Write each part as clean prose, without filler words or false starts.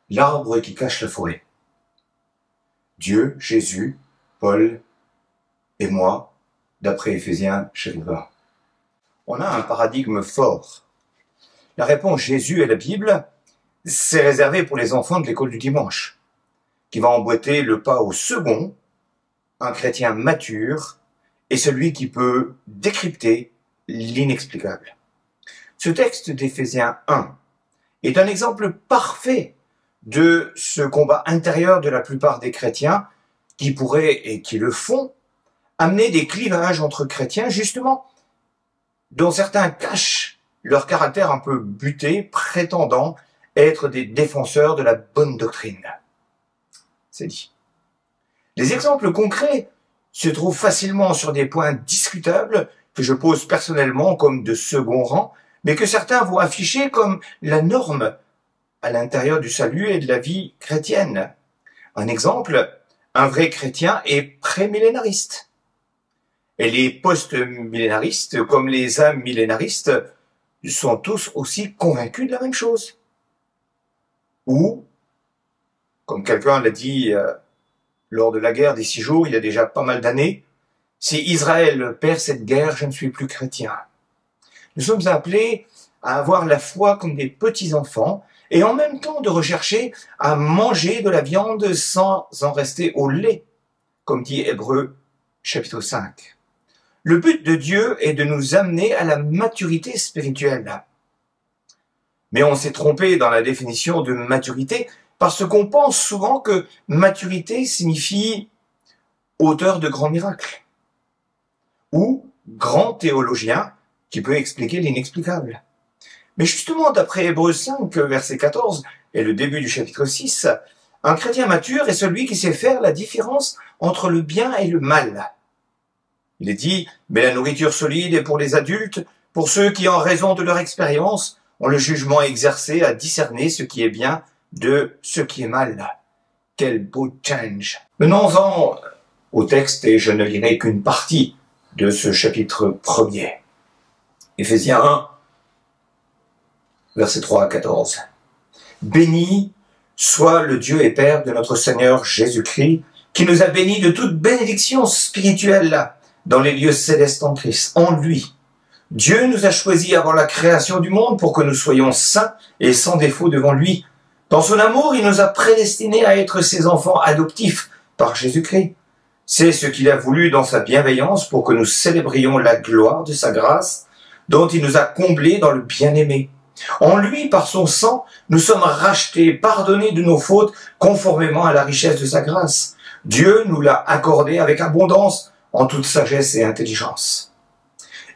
l'arbre qui cache la forêt. Dieu, Jésus, Paul et moi, d'après Éphésiens chapitre 1. On a un paradigme fort. La réponse Jésus et la Bible, c'est réservé pour les enfants de l'école du dimanche, qui va emboîter le pas au second, un chrétien mature et celui qui peut décrypter l'inexplicable. Ce texte d'Éphésiens 1 est un exemple parfait de ce combat intérieur de la plupart des chrétiens qui pourraient, et qui le font, amener des clivages entre chrétiens, justement, dont certains cachent leur caractère un peu buté, prétendant être des défenseurs de la bonne doctrine. C'est dit. Les exemples concrets se trouvent facilement sur des points discutables que je pose personnellement comme de second rang, mais que certains vont afficher comme la norme à l'intérieur du salut et de la vie chrétienne. Un exemple, un vrai chrétien est prémillénariste. Et les post-millénaristes, comme les amillénaristes, sont tous aussi convaincus de la même chose. Ou, comme quelqu'un l'a dit lors de la guerre des 6 jours, il y a déjà pas mal d'années, si Israël perd cette guerre, je ne suis plus chrétien. Nous sommes appelés à avoir la foi comme des petits-enfants et en même temps de rechercher à manger de la viande sans en rester au lait, comme dit Hébreux chapitre 5. Le but de Dieu est de nous amener à la maturité spirituelle. Mais on s'est trompé dans la définition de maturité parce qu'on pense souvent que maturité signifie auteur de grands miracles ou grand théologien qui peut expliquer l'inexplicable. Mais justement, d'après Hébreux 5, verset 14, et le début du chapitre 6, un chrétien mature est celui qui sait faire la différence entre le bien et le mal. Il est dit, mais la nourriture solide est pour les adultes, pour ceux qui, en raison de leur expérience, ont le jugement exercé à discerner ce qui est bien de ce qui est mal. Quel beau change! Venons-en au texte et je ne lirai qu'une partie de ce chapitre 1er. Éphésiens 1, versets 3 à 14. Béni soit le Dieu et Père de notre Seigneur Jésus-Christ, qui nous a bénis de toute bénédiction spirituelle dans les lieux célestes en Christ. En lui, Dieu nous a choisis avant la création du monde pour que nous soyons saints et sans défaut devant lui. Dans son amour, il nous a prédestinés à être ses enfants adoptifs par Jésus-Christ. C'est ce qu'il a voulu dans sa bienveillance pour que nous célébrions la gloire de sa grâce, dont il nous a comblés dans le bien-aimé. En lui, par son sang, nous sommes rachetés, pardonnés de nos fautes, conformément à la richesse de sa grâce. Dieu nous l'a accordé avec abondance, en toute sagesse et intelligence.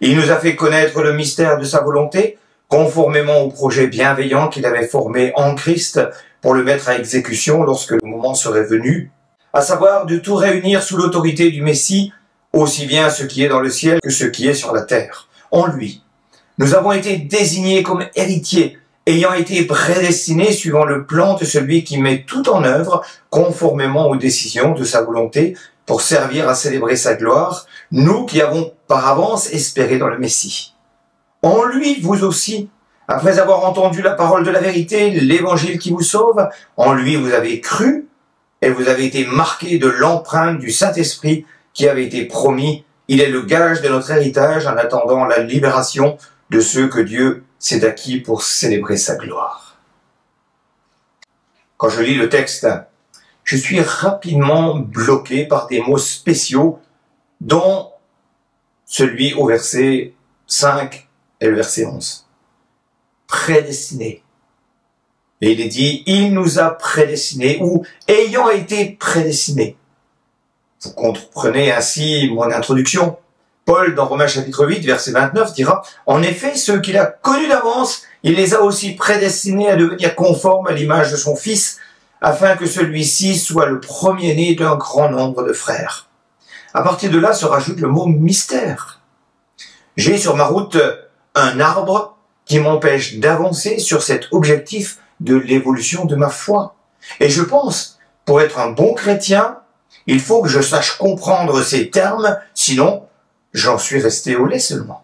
Il nous a fait connaître le mystère de sa volonté, conformément au projet bienveillant qu'il avait formé en Christ pour le mettre à exécution lorsque le moment serait venu, à savoir de tout réunir sous l'autorité du Messie, aussi bien ce qui est dans le ciel que ce qui est sur la terre. En lui, nous avons été désignés comme héritiers, ayant été prédestinés suivant le plan de celui qui met tout en œuvre, conformément aux décisions de sa volonté, pour servir à célébrer sa gloire, nous qui avons par avance espéré dans le Messie. En lui, vous aussi, après avoir entendu la parole de la vérité, l'évangile qui vous sauve, en lui vous avez cru, et vous avez été marqués de l'empreinte du Saint-Esprit qui avait été promis. Il est le gage de notre héritage en attendant la libération de ceux que Dieu s'est acquis pour célébrer sa gloire. Quand je lis le texte, je suis rapidement bloqué par des mots spéciaux, dont celui au verset 5 et le verset 11. Prédestiné. Et il est dit, il nous a prédestinés ou ayant été prédestinés. Vous comprenez ainsi mon introduction. Paul, dans Romains chapitre 8, verset 29, dira, en effet, ceux qu'il a connus d'avance, il les a aussi prédestinés à devenir conformes à l'image de son Fils, afin que celui-ci soit le premier-né d'un grand nombre de frères. À partir de là se rajoute le mot mystère. J'ai sur ma route un arbre qui m'empêche d'avancer sur cet objectif de l'évolution de ma foi. Et je pense, pour être un bon chrétien, il faut que je sache comprendre ces termes, sinon j'en suis resté au lait seulement.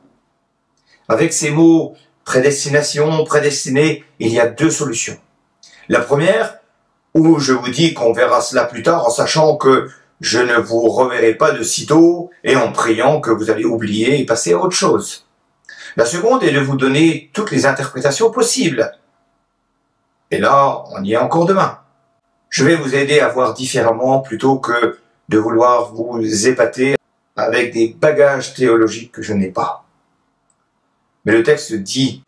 Avec ces mots prédestination, prédestiné, il y a 2 solutions. La première, ou je vous dis qu'on verra cela plus tard en sachant que je ne vous reverrai pas de sitôt et en priant que vous allez oublier et passer à autre chose. La seconde est de vous donner toutes les interprétations possibles. Et là, on y est encore demain. Je vais vous aider à voir différemment plutôt que de vouloir vous épater avec des bagages théologiques que je n'ai pas. Mais le texte dit,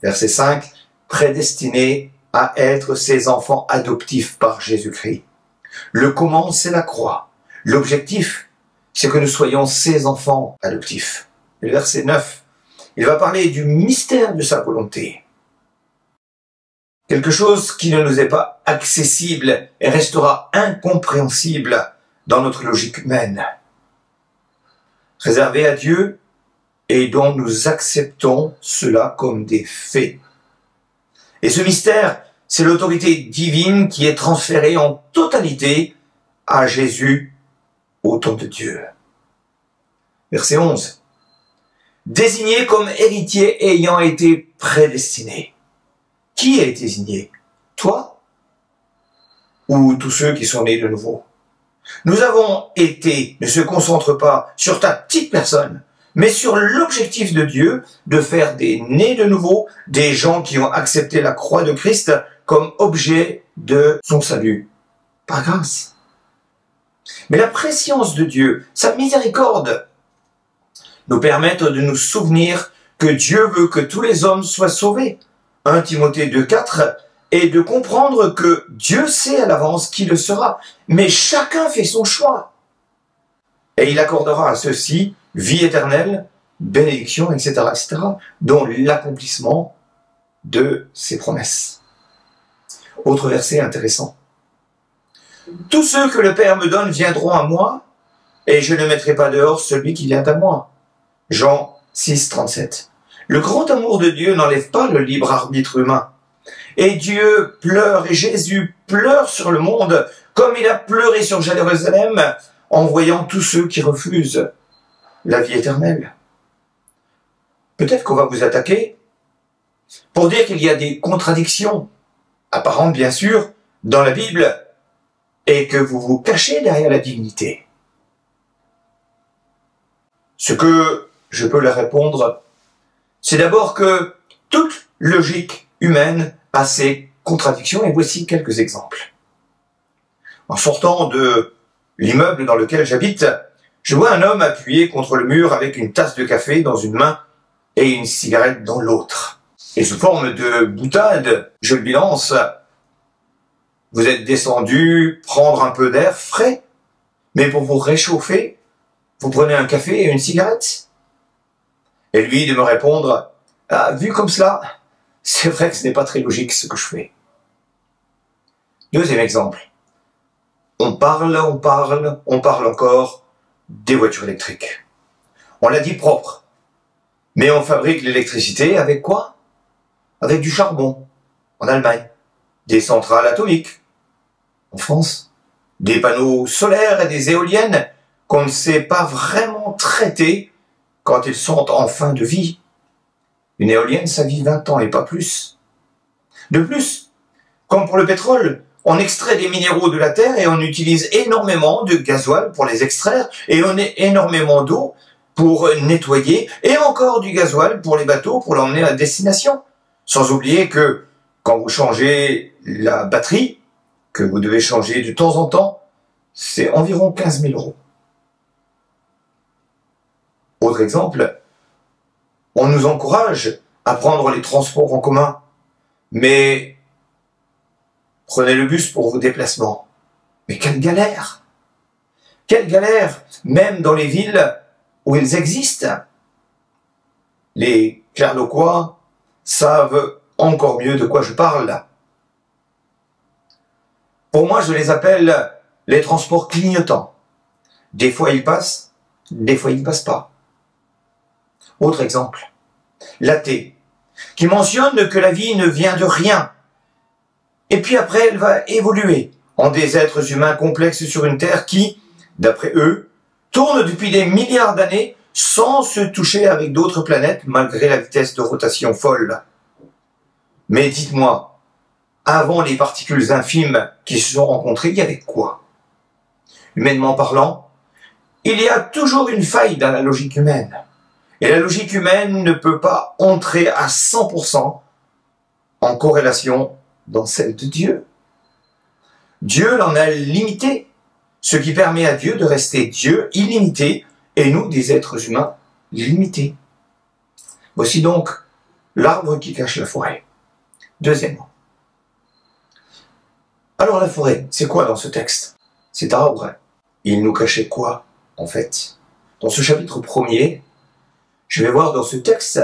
verset 5, « Prédestinés à être ses enfants adoptifs par Jésus-Christ. » Le comment, c'est la croix. L'objectif, c'est que nous soyons ses enfants adoptifs. Et le verset 9, il va parler du mystère de sa volonté. Quelque chose qui ne nous est pas accessible et restera incompréhensible dans notre logique humaine. Réservé à Dieu et dont nous acceptons cela comme des faits. Et ce mystère, c'est l'autorité divine qui est transférée en totalité à Jésus au temps de Dieu. Verset 11. Désigné comme héritier ayant été prédestiné. Qui est désigné? Toi? Ou tous ceux qui sont nés de nouveau? Nous avons été, ne se concentre pas sur ta petite personne, mais sur l'objectif de Dieu de faire des nés de nouveau, des gens qui ont accepté la croix de Christ comme objet de son salut, par grâce. Mais la préscience de Dieu, sa miséricorde, nous permettent de nous souvenir que Dieu veut que tous les hommes soient sauvés. 1 Timothée 2,4, et de comprendre que Dieu sait à l'avance qui le sera, mais chacun fait son choix. Et il accordera à ceux-ci vie éternelle, bénédiction, etc., dont l'accomplissement de ses promesses. Autre verset intéressant. Tous ceux que le Père me donne viendront à moi, et je ne mettrai pas dehors celui qui vient à moi. Jean 6, 37. Le grand amour de Dieu n'enlève pas le libre arbitre humain. Et Dieu pleure, et Jésus pleure sur le monde, comme il a pleuré sur Jérusalem, en voyant tous ceux qui refusent la vie éternelle. Peut-être qu'on va vous attaquer pour dire qu'il y a des contradictions, apparentes bien sûr, dans la Bible, et que vous vous cachez derrière la divinité. Ce que je peux leur répondre, c'est d'abord que toute logique humaine a ses contradictions, et voici quelques exemples. En sortant de l'immeuble dans lequel j'habite, je vois un homme appuyé contre le mur avec une tasse de café dans une main et une cigarette dans l'autre. Et sous forme de boutade, je lui lance « Vous êtes descendu prendre un peu d'air frais, mais pour vous réchauffer, vous prenez un café et une cigarette ?» Et lui de me répondre « Ah, vu comme cela, c'est vrai que ce n'est pas très logique ce que je fais. » Deuxième exemple. On parle encore des voitures électriques. On l'a dit propre. Mais on fabrique l'électricité avec quoi? Avec du charbon, en Allemagne. Des centrales atomiques, en France. Des panneaux solaires et des éoliennes qu'on ne sait pas vraiment traiter quand ils sont en fin de vie. Une éolienne, ça vit 20 ans et pas plus. De plus, comme pour le pétrole, on extrait des minéraux de la terre et on utilise énormément de gasoil pour les extraire et on a énormément d'eau pour nettoyer et encore du gasoil pour les bateaux pour l'emmener à destination. Sans oublier que quand vous changez la batterie, que vous devez changer de temps en temps, c'est environ 15 000 €. Autre exemple, on nous encourage à prendre les transports en commun, mais prenez le bus pour vos déplacements. Mais quelle galère! Quelle galère, même dans les villes où ils existent. Les Clairloquois savent encore mieux de quoi je parle. Pour moi, je les appelle les transports clignotants. Des fois, ils passent, des fois, ils ne passent pas. Autre exemple, l'athée, qui mentionne que la vie ne vient de rien. Et puis après, elle va évoluer en des êtres humains complexes sur une Terre qui, d'après eux, tourne depuis des milliards d'années sans se toucher avec d'autres planètes malgré la vitesse de rotation folle. Mais dites-moi, avant les particules infimes qui se sont rencontrées, il y avait quoi? Humainement parlant, il y a toujours une faille dans la logique humaine. Et la logique humaine ne peut pas entrer à 100% en corrélation dans celle de Dieu. Dieu l'en a limité, ce qui permet à Dieu de rester Dieu illimité et nous, des êtres humains, limités. Voici donc l'arbre qui cache la forêt. Deuxièmement. Alors la forêt, c'est quoi dans ce texte? Cet arbre, il nous cachait quoi, en fait? Dans ce chapitre 1er, je vais voir dans ce texte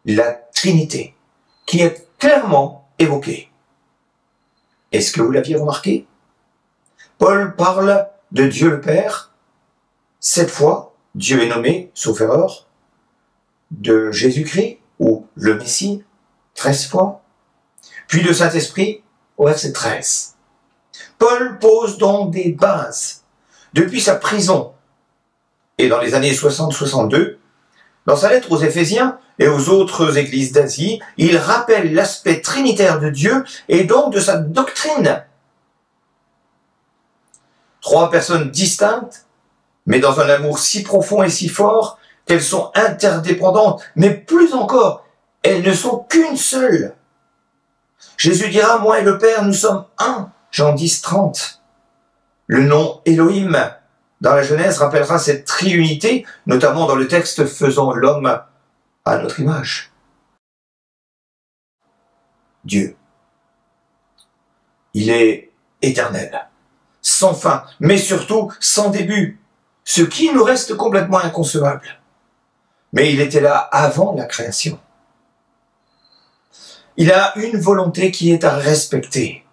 la Trinité, qui est clairement évoquée. Est-ce que vous l'aviez remarqué? Paul parle de Dieu le Père, 7 fois, Dieu est nommé, sauf erreur, de Jésus-Christ, ou le Messie, 13 fois, puis de Saint-Esprit, au verset 13. Paul pose donc des bases. Depuis sa prison, et dans les années 60-62, dans sa lettre aux Éphésiens et aux autres églises d'Asie, il rappelle l'aspect trinitaire de Dieu et donc de sa doctrine. 3 personnes distinctes, mais dans un amour si profond et si fort qu'elles sont interdépendantes, mais plus encore, elles ne sont qu'une seule. Jésus dira, moi et le Père, nous sommes un. Jean 10, 30. Le nom Elohim, dans la Genèse, rappellera cette triunité, notamment dans le texte faisant l'homme à notre image. Dieu. Il est éternel, sans fin, mais surtout sans début, ce qui nous reste complètement inconcevable. Mais il était là avant la création. Il a une volonté qui est à respecter.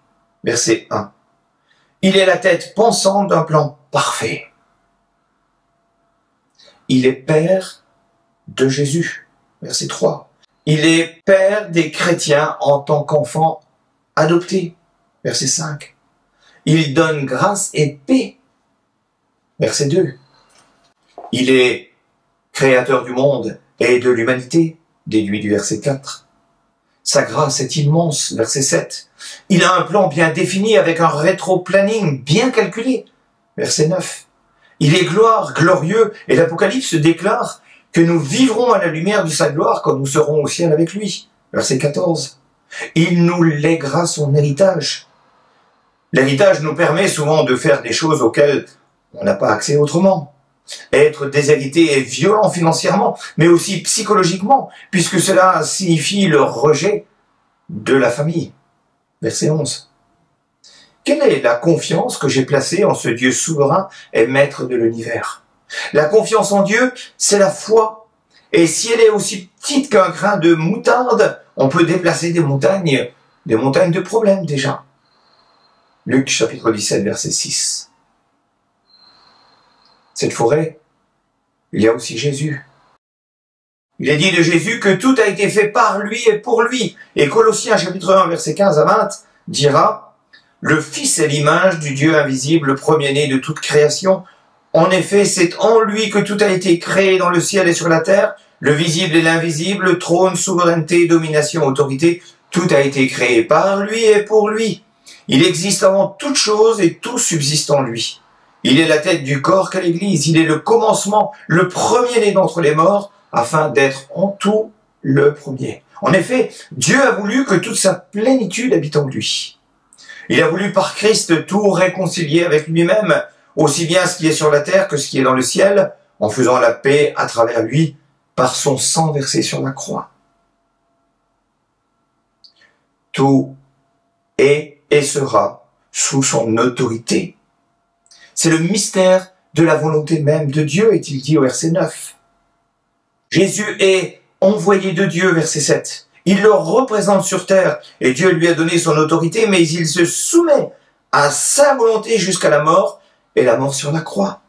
Verset 1. Il est la tête pensante d'un plan parfait. Il est Père de Jésus. Verset 3. Il est Père des chrétiens en tant qu'enfant adopté. Verset 5. Il donne grâce et paix. Verset 2. Il est créateur du monde et de l'humanité. Déduit du verset 4. Sa grâce est immense, verset 7. Il a un plan bien défini avec un rétro-planning bien calculé, verset 9. Il est gloire, glorieux, et l'Apocalypse déclare que nous vivrons à la lumière de sa gloire quand nous serons au ciel avec lui, verset 14. Il nous lèguera son héritage. L'héritage nous permet souvent de faire des choses auxquelles on n'a pas accès autrement. Être déshérité est violent financièrement, mais aussi psychologiquement, puisque cela signifie le rejet de la famille. Verset 11. Quelle est la confiance que j'ai placée en ce Dieu souverain et maître de l'univers? La confiance en Dieu, c'est la foi. Et si elle est aussi petite qu'un grain de moutarde, on peut déplacer des montagnes de problèmes déjà. Luc chapitre 17, verset 6. Cette forêt, il y a aussi Jésus. Il est dit de Jésus que tout a été fait par lui et pour lui. Et Colossiens chapitre 1, verset 15 à 20 dira, « Le Fils est l'image du Dieu invisible, le premier-né de toute création. En effet, c'est en lui que tout a été créé dans le ciel et sur la terre, le visible et l'invisible, trône, souveraineté, domination, autorité. Tout a été créé par lui et pour lui. Il existe avant toute chose et tout subsiste en lui. Il est la tête du corps qu'est l'Église. Il est le commencement, le premier-né d'entre les morts, afin d'être en tout le premier. En effet, Dieu a voulu que toute sa plénitude habite en lui. Il a voulu par Christ tout réconcilier avec lui-même, aussi bien ce qui est sur la terre que ce qui est dans le ciel, en faisant la paix à travers lui, par son sang versé sur la croix. Tout est et sera sous son autorité. C'est le mystère de la volonté même de Dieu, est-il dit au verset 9. Jésus est envoyé de Dieu, verset 7. Il le représente sur terre, et Dieu lui a donné son autorité, mais il se soumet à sa volonté jusqu'à la mort, et la mort sur la croix.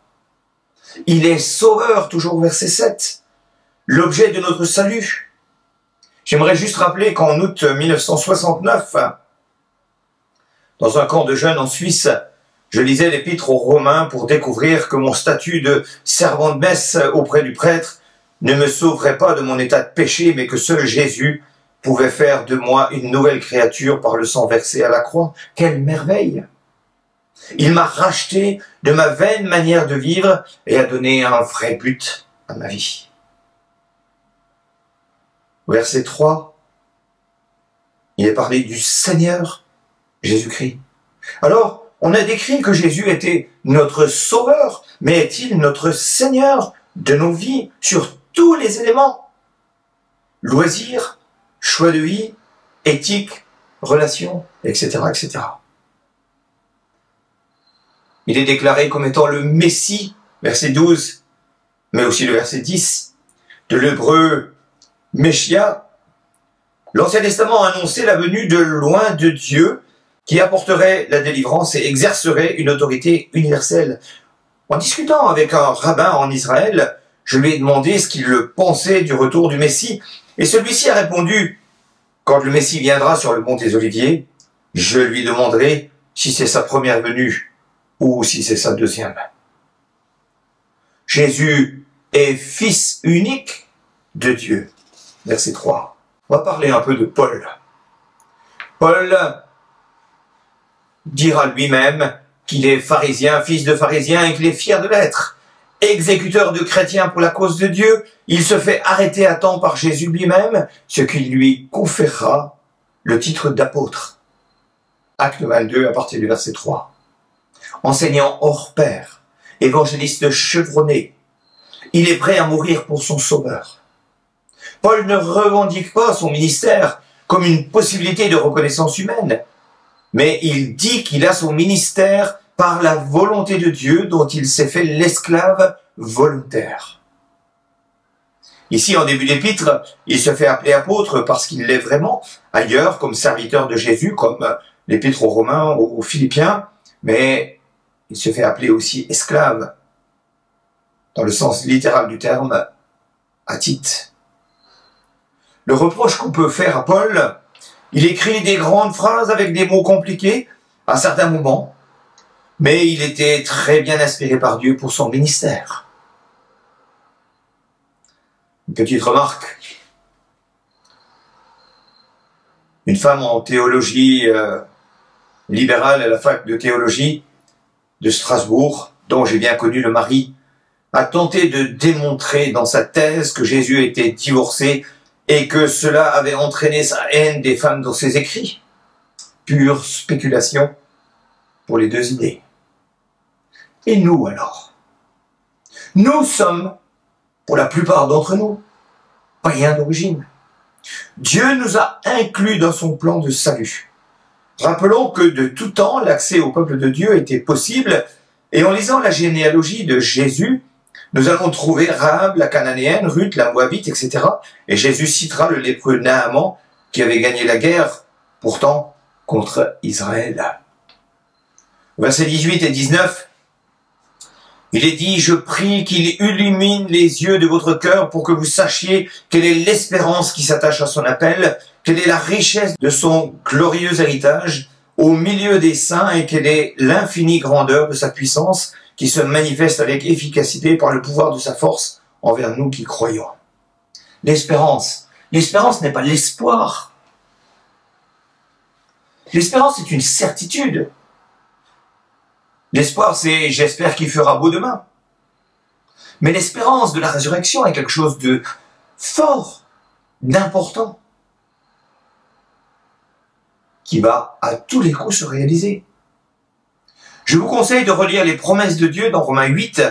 Il est sauveur, toujours verset 7. L'objet de notre salut. J'aimerais juste rappeler qu'en août 1969, dans un camp de jeunes en Suisse, je lisais l'épître aux Romains pour découvrir que mon statut de servant de messe auprès du prêtre ne me sauverait pas de mon état de péché, mais que seul Jésus pouvait faire de moi une nouvelle créature par le sang versé à la croix. Quelle merveille! Il m'a racheté de ma vaine manière de vivre et a donné un vrai but à ma vie. Verset 3, il est parlé du Seigneur Jésus-Christ. Alors, on a décrit que Jésus était notre Sauveur, mais est-il notre Seigneur de nos vies sur tous les éléments? Loisirs, choix de vie, éthique, relations, etc., etc. Il est déclaré comme étant le Messie, verset 12, mais aussi le verset 10, de l'hébreu Meshia. L'Ancien Testament a annoncé la venue de loin de Dieu qui apporterait la délivrance et exercerait une autorité universelle. En discutant avec un rabbin en Israël, je lui ai demandé ce qu'il pensait du retour du Messie, et celui-ci a répondu: quand le Messie viendra sur le mont des Oliviers, je lui demanderai si c'est sa première venue ou si c'est sa deuxième. Jésus est fils unique de Dieu. Verset 3. On va parler un peu de Paul. Paul dira lui-même qu'il est pharisien, fils de pharisien, et qu'il est fier de l'être. Exécuteur de chrétiens pour la cause de Dieu, il se fait arrêter à temps par Jésus lui-même, ce qui lui conférera le titre d'apôtre. Acte 22 à partir du verset 3. Enseignant hors pair, évangéliste chevronné, il est prêt à mourir pour son sauveur. Paul ne revendique pas son ministère comme une possibilité de reconnaissance humaine, mais il dit qu'il a son ministère par la volonté de Dieu dont il s'est fait l'esclave volontaire. Ici, en début d'épître, il se fait appeler apôtre parce qu'il l'est vraiment, ailleurs comme serviteur de Jésus, comme l'épître aux Romains ou aux Philippiens, mais il se fait appeler aussi esclave, dans le sens littéral du terme, à Tite. Le reproche qu'on peut faire à Paul, il écrit des grandes phrases avec des mots compliqués à certains moments, mais il était très bien inspiré par Dieu pour son ministère. Une petite remarque. Une femme en théologie libérale à la fac de théologie de Strasbourg, dont j'ai bien connu le mari, a tenté de démontrer dans sa thèse que Jésus était divorcé et que cela avait entraîné sa haine des femmes dans ses écrits. Pure spéculation pour les deux idées. Et nous alors? Nous sommes, pour la plupart d'entre nous, païens d'origine. Dieu nous a inclus dans son plan de salut. Rappelons que de tout temps, l'accès au peuple de Dieu était possible, et en lisant la généalogie de Jésus, nous allons trouver Rahab, la Cananéenne, Ruth, la Moabite, etc. Et Jésus citera le lépreux Naaman, qui avait gagné la guerre, pourtant, contre Israël. Versets 18 et 19, il est dit: « Je prie qu'il illumine les yeux de votre cœur pour que vous sachiez quelle est l'espérance qui s'attache à son appel, quelle est la richesse de son glorieux héritage au milieu des saints et quelle est l'infinie grandeur de sa puissance qui se manifeste avec efficacité par le pouvoir de sa force envers nous qui croyons. » L'espérance. L'espérance n'est pas l'espoir. L'espérance est une certitude. L'espoir, c'est « j'espère qu'il fera beau demain ». Mais l'espérance de la résurrection est quelque chose de fort, d'important, qui va à tous les coups se réaliser. Je vous conseille de relire les promesses de Dieu dans Romains 8,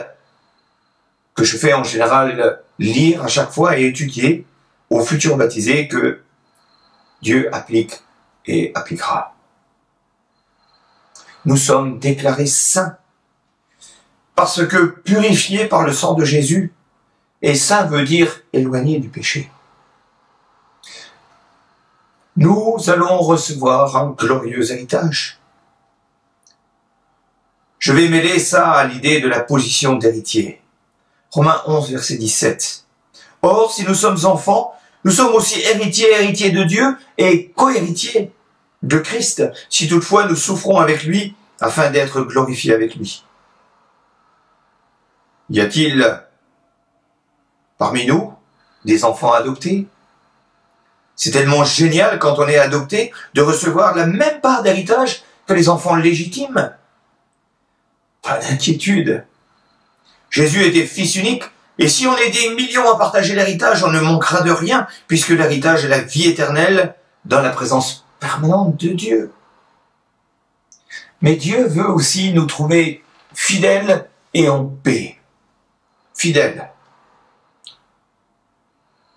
que je fais en général lire à chaque fois et étudier aux futurs baptisés que Dieu applique et appliquera. Nous sommes déclarés saints parce que purifiés par le sang de Jésus, et saint veut dire éloigné du péché. Nous allons recevoir un glorieux héritage. Je vais mêler ça à l'idée de la position d'héritier. Romains 11, verset 17. « Or, si nous sommes enfants, nous sommes aussi héritiers de Dieu et co-héritiers de Christ, si toutefois nous souffrons avec lui, afin d'être glorifiés avec lui. » Y a-t-il parmi nous des enfants adoptés? C'est tellement génial quand on est adopté de recevoir la même part d'héritage que les enfants légitimes. Pas d'inquiétude. Jésus était fils unique, et si on est des millions à partager l'héritage, on ne manquera de rien, puisque l'héritage est la vie éternelle dans la présence permanente de Dieu. Mais Dieu veut aussi nous trouver fidèles et en paix. Fidèles.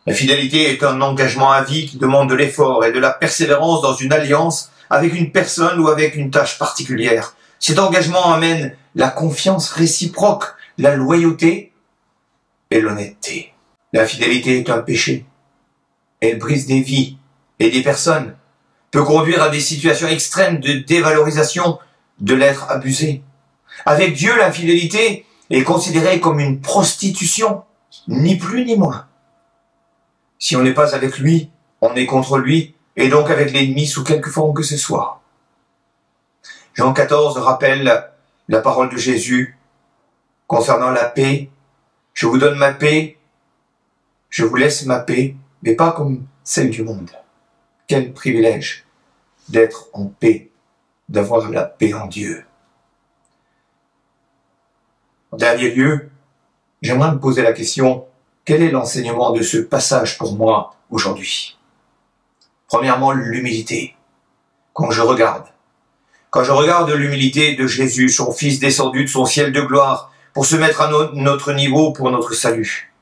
La fidélité est un engagement à vie qui demande de l'effort et de la persévérance dans une alliance avec une personne ou avec une tâche particulière. Cet engagement amène la confiance réciproque, la loyauté et l'honnêteté. La fidélité est un péché. Elle brise des vies et des personnes, peut conduire à des situations extrêmes de dévalorisation de l'être abusé. Avec Dieu, l'infidélité est considérée comme une prostitution, ni plus ni moins. Si on n'est pas avec lui, on est contre lui, et donc avec l'ennemi sous quelque forme que ce soit. Jean 14 rappelle la parole de Jésus concernant la paix. Je vous donne ma paix, je vous laisse ma paix, mais pas comme celle du monde. Quel privilège d'être en paix, d'avoir la paix en Dieu. En dernier lieu, j'aimerais me poser la question, quel est l'enseignement de ce passage pour moi aujourd'hui? Premièrement, l'humilité. Quand je regarde l'humilité de Jésus, son Fils descendu de son ciel de gloire, pour se mettre à notre niveau pour notre salut.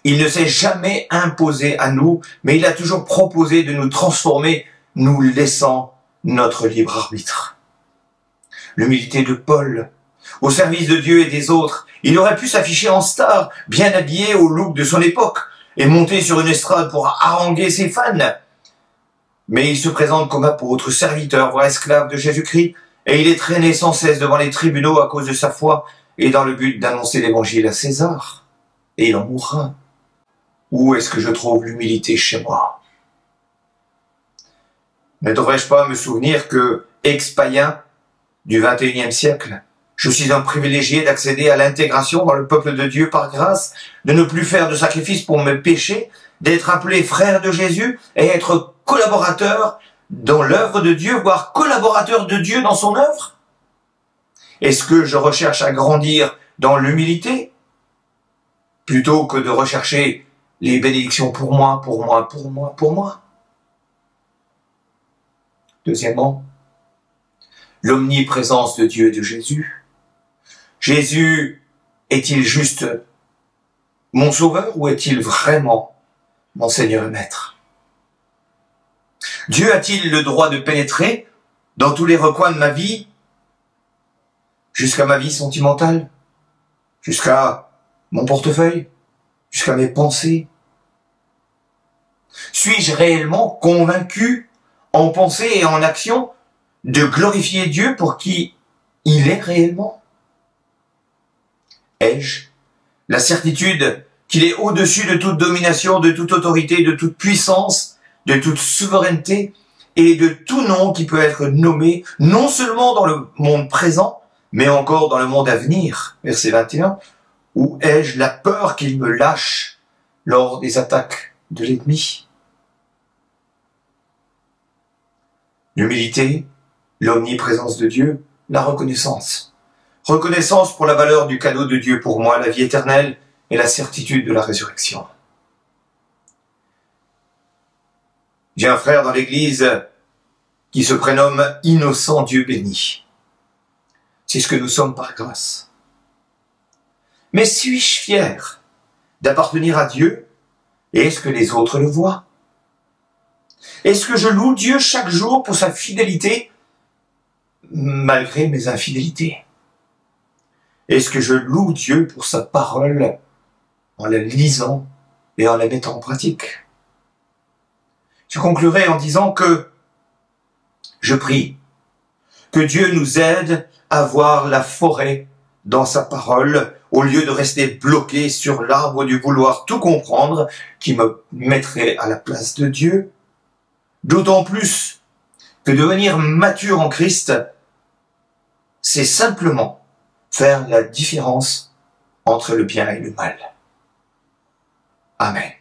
Il ne s'est jamais imposé à nous, mais il a toujours proposé de nous transformer, nous laissant notre libre arbitre. L'humilité de Paul, au service de Dieu et des autres. Il aurait pu s'afficher en star, bien habillé au look de son époque, et monter sur une estrade pour haranguer ses fans. Mais il se présente comme apôtre, serviteur, voire esclave de Jésus-Christ, et il est traîné sans cesse devant les tribunaux à cause de sa foi, et dans le but d'annoncer l'évangile à César. Et il en mourra. Où est-ce que je trouve l'humilité chez moi? Ne devrais-je pas me souvenir que, ex-païen du XXIe siècle, je suis un privilégié d'accéder à l'intégration dans le peuple de Dieu par grâce, de ne plus faire de sacrifice pour mes péchés, d'être appelé frère de Jésus et être collaborateur dans l'œuvre de Dieu, voire collaborateur de Dieu dans son œuvre? Est-ce que je recherche à grandir dans l'humilité plutôt que de rechercher les bénédictions pour moi? Deuxièmement, l'omniprésence de Dieu et de Jésus. Jésus est-il juste mon sauveur ou est-il vraiment mon Seigneur et Maître? Dieu a-t-il le droit de pénétrer dans tous les recoins de ma vie, jusqu'à ma vie sentimentale, jusqu'à mon portefeuille, jusqu'à mes pensées? Suis-je réellement convaincu, en pensée et en action, de glorifier Dieu pour qui il est réellement? Ai-je la certitude qu'il est au-dessus de toute domination, de toute autorité, de toute puissance, de toute souveraineté et de tout nom qui peut être nommé, non seulement dans le monde présent, mais encore dans le monde à venir? Verset 21. Ou ai-je la peur qu'il me lâche lors des attaques de l'ennemi? L'humilité, l'omniprésence de Dieu, la reconnaissance. Reconnaissance pour la valeur du cadeau de Dieu pour moi, la vie éternelle et la certitude de la résurrection. J'ai un frère dans l'église qui se prénomme Innocent Dieu béni. C'est ce que nous sommes par grâce. Mais suis-je fier d'appartenir à Dieu et est-ce que les autres le voient? Est-ce que je loue Dieu chaque jour pour sa fidélité malgré mes infidélités? Est-ce que je loue Dieu pour sa parole en la lisant et en la mettant en pratique? Je conclurai en disant que je prie que Dieu nous aide à voir la forêt dans sa parole au lieu de rester bloqué sur l'arbre du vouloir tout comprendre qui me mettrait à la place de Dieu. D'autant plus que devenir mature en Christ, c'est simplement faire la différence entre le bien et le mal. Amen.